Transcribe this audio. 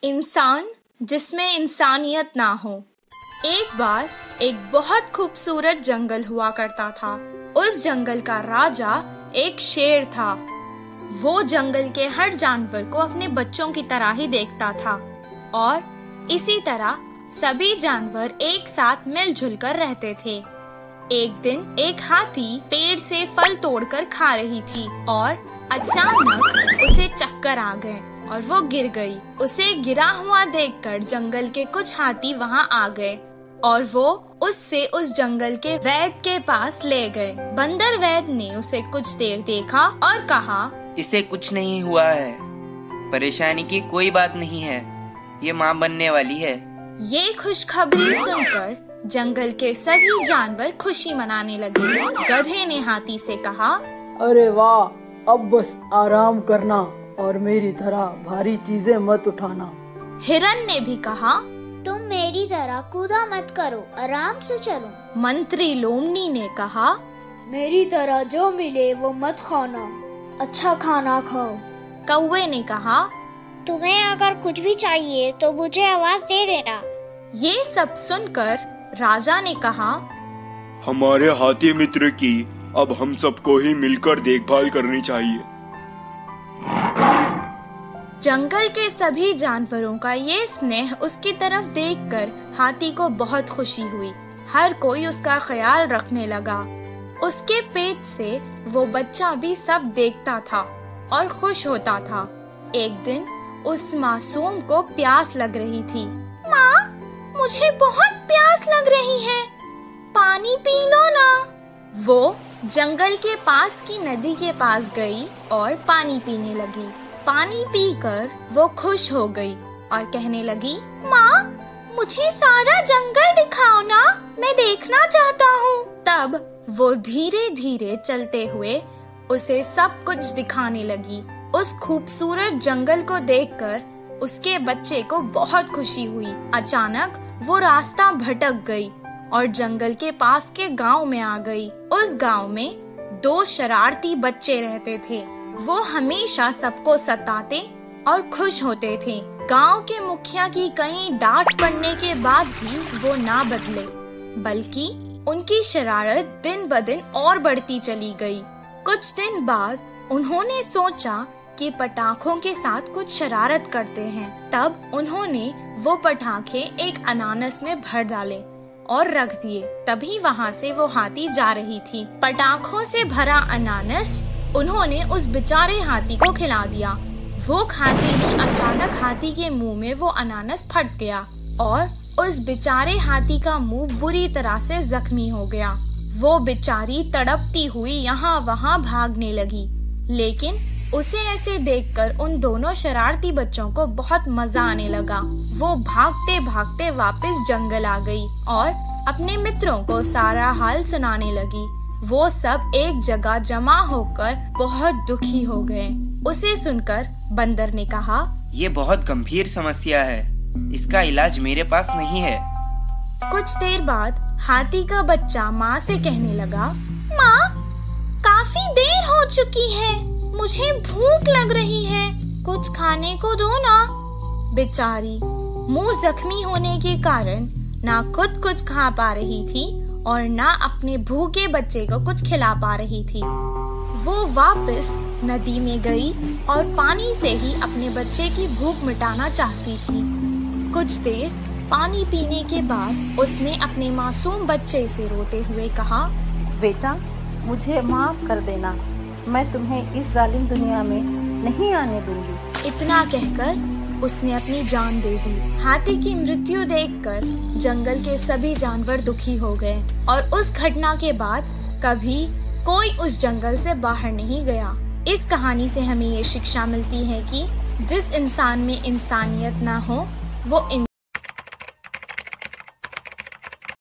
इंसान जिसमें इंसानियत ना हो। एक बार एक बहुत खूबसूरत जंगल हुआ करता था। उस जंगल का राजा एक शेर था। वो जंगल के हर जानवर को अपने बच्चों की तरह ही देखता था और इसी तरह सभी जानवर एक साथ मिलजुल कर रहते थे। एक दिन एक हाथी पेड़ से फल तोड़कर खा रही थी और अचानक उसे चक्कर आ गए और वो गिर गई। उसे गिरा हुआ देखकर जंगल के कुछ हाथी वहाँ आ गए और वो उससे उस जंगल के वैद्य के पास ले गए। बंदर वैद्य ने उसे कुछ देर देखा और कहा, इसे कुछ नहीं हुआ है, परेशानी की कोई बात नहीं है, ये माँ बनने वाली है। ये खुशखबरी सुनकर जंगल के सभी जानवर खुशी मनाने लगे। गधे ने हाथी से कहा, अरे वाह, अब बस आराम करना और मेरी तरह भारी चीजें मत उठाना। हिरन ने भी कहा, तुम मेरी तरह कूदा मत करो, आराम से चलो। मंत्री लोमड़ी ने कहा, मेरी तरह जो मिले वो मत खाना, अच्छा खाना खाओ। कौवे ने कहा, तुम्हें अगर कुछ भी चाहिए तो मुझे आवाज दे देना। ये सब सुनकर राजा ने कहा, हमारे हाथी मित्र की अब हम सबको ही मिलकर देखभाल करनी चाहिए। जंगल के सभी जानवरों का ये स्नेह उसकी तरफ देखकर हाथी को बहुत खुशी हुई। हर कोई उसका ख्याल रखने लगा। उसके पेट से वो बच्चा भी सब देखता था और खुश होता था। एक दिन उस मासूम को प्यास लग रही थी। माँ, मुझे बहुत प्यास लग रही है, पानी पी लो ना। वो जंगल के पास की नदी के पास गई और पानी पीने लगी। पानी पीकर वो खुश हो गई और कहने लगी, माँ, मुझे सारा जंगल दिखाओ ना, मैं देखना चाहता हूँ। तब वो धीरे धीरे चलते हुए उसे सब कुछ दिखाने लगी। उस खूबसूरत जंगल को देखकर उसके बच्चे को बहुत खुशी हुई। अचानक वो रास्ता भटक गई और जंगल के पास के गांव में आ गई। उस गांव में 2 शरारती बच्चे रहते थे। वो हमेशा सबको सताते और खुश होते थे। गांव के मुखिया की कई डांट पड़ने के बाद भी वो ना बदले, बल्कि उनकी शरारत दिन ब दिन और बढ़ती चली गई। कुछ दिन बाद उन्होंने सोचा कि पटाखों के साथ कुछ शरारत करते हैं। तब उन्होंने वो पटाखे एक अनानास में भर डाले और रख दिए। तभी वहाँ से वो हाथी जा रही थी। पटाखों से भरा अनानास उन्होंने उस बेचारे हाथी को खिला दिया। वो खाते ही अचानक हाथी के मुंह में वो अनानास फट गया और उस बेचारे हाथी का मुंह बुरी तरह से जख्मी हो गया। वो बेचारी तड़पती हुई यहाँ वहाँ भागने लगी, लेकिन उसे ऐसे देखकर उन दोनों शरारती बच्चों को बहुत मजा आने लगा। वो भागते भागते वापस जंगल आ गई और अपने मित्रों को सारा हाल सुनाने लगी। वो सब एक जगह जमा होकर बहुत दुखी हो गए। उसे सुनकर बंदर ने कहा, ये बहुत गंभीर समस्या है, इसका इलाज मेरे पास नहीं है। कुछ देर बाद हाथी का बच्चा माँ से कहने लगा, माँ, काफी देर हो चुकी है, मुझे भूख लग रही है, कुछ खाने को दो ना। बेचारी मुंह जख्मी होने के कारण ना खुद कुछ खा पा रही थी और ना अपने भूखे बच्चे को कुछ खिला पा रही थी। वो वापस नदी में गई और पानी से ही अपने बच्चे की भूख मिटाना चाहती थी। कुछ देर पानी पीने के बाद उसने अपने मासूम बच्चे से रोते हुए कहा, बेटा, मुझे माफ कर देना, मैं तुम्हें इस जालिम दुनिया में नहीं आने दूंगी। इतना कहकर उसने अपनी जान दे दी। हाथी की मृत्यु देखकर जंगल के सभी जानवर दुखी हो गए और उस घटना के बाद कभी कोई उस जंगल से बाहर नहीं गया। इस कहानी से हमें ये शिक्षा मिलती है कि जिस इंसान में इंसानियत ना हो वो